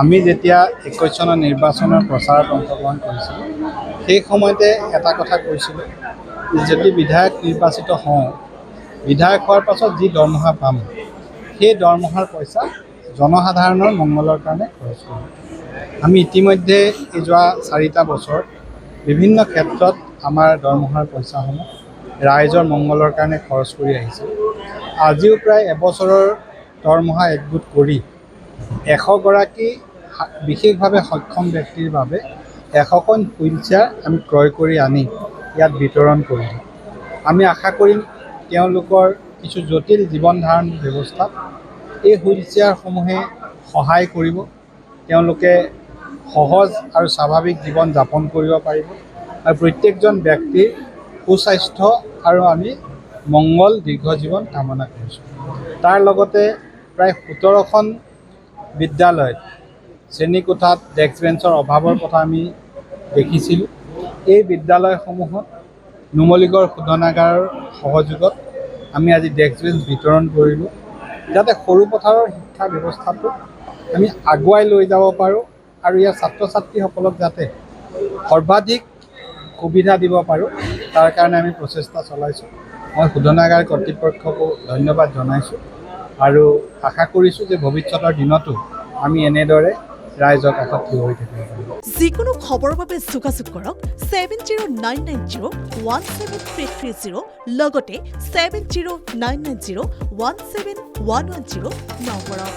আমি যেতিয়া 21 চনৰ নিৰ্বাচনৰ প্ৰচাৰত অংশগ্ৰহণ কৰিছিলোঁ সেই সময়তে এটা কথা কৈছিলোঁ যদি বিধায়ক নিৰ্বাচিত হওঁ বিধায়ক হোৱাৰ পাছত যি দৰমহা পাম সেই দৰমহাৰ পইচা জনসাধাৰণৰ মংগলৰ কাৰণে খৰচ কৰিম। আমি ইতিমধ্যে এই যোৱা 4টা বছৰ বিভিন্ন ক্ষেত্ৰত আমাৰ দৰমহাৰ পইচাসমূহ ৰাইজৰ মংগলৰ কাৰণে খৰচ কৰি আহিছোঁ। আজিও প্ৰায় এবছৰৰ দৰমহা একগোট কৰি 100 গৰাকী বিশেষভাৱে সক্ষম ব্যক্তিৰ বাবে 100খন হুইল চেয়াৰ আমি ক্ৰয় কৰি আনি ইয়াত বিতৰণ কৰিম। আমি আশা কৰিম তেওঁলোকৰ কিছু জটিল জীৱন ধাৰণ ব্যৱস্থাত এই হুইল চেয়াৰসমূহে সহায় কৰিব। তেওঁলোকে সহজ আৰু স্বাভাৱিক জীৱন যাপন কৰিব পাৰিব আৰু প্ৰত্যেকজন ব্যক্তিৰ সুস্বাস্থ্য আৰু আমি মংগল দীৰ্ঘ জীৱন কামনা কৰিছোঁ। তাৰ লগতে প্ৰায় 17খন বিদ্যালয়ত শ্ৰেণীকোঠাত ডেস্ক বেঞ্চৰ অভাৱৰ কথা আমি দেখিছিলোঁ। এই বিদ্যালয়সমূহত নুমলীগড় শোধনাগাৰৰ সহযোগত আমি আজি ডেস্ক বেঞ্চ বিতৰণ কৰিলোঁ যাতে সৰু পথাৰৰ শিক্ষা ব্যৱস্থাটো আমি আগুৱাই লৈ যাব পাৰোঁ আৰু ইয়াৰ ছাত্ৰ ছাত্ৰীসকলক যাতে সৰ্বাধিক সুবিধা দিব পাৰোঁ তাৰ কাৰণে আমি প্ৰচেষ্টা চলাইছোঁ। মই শোধনাগাৰ কৰ্তৃপক্ষকো ধন্যবাদ জনাইছোঁ আৰু আশা কৰিছোঁ যে ভৱিষ্যতৰ দিনতো আমি এনেদৰে ৰাইজৰ কাষত থিয় হৈ থাকিব পাৰিম। যিকোনো খবৰৰ বাবে যোগাযোগ কৰক 7099017330 লগতে 7099017110 নম্বৰত।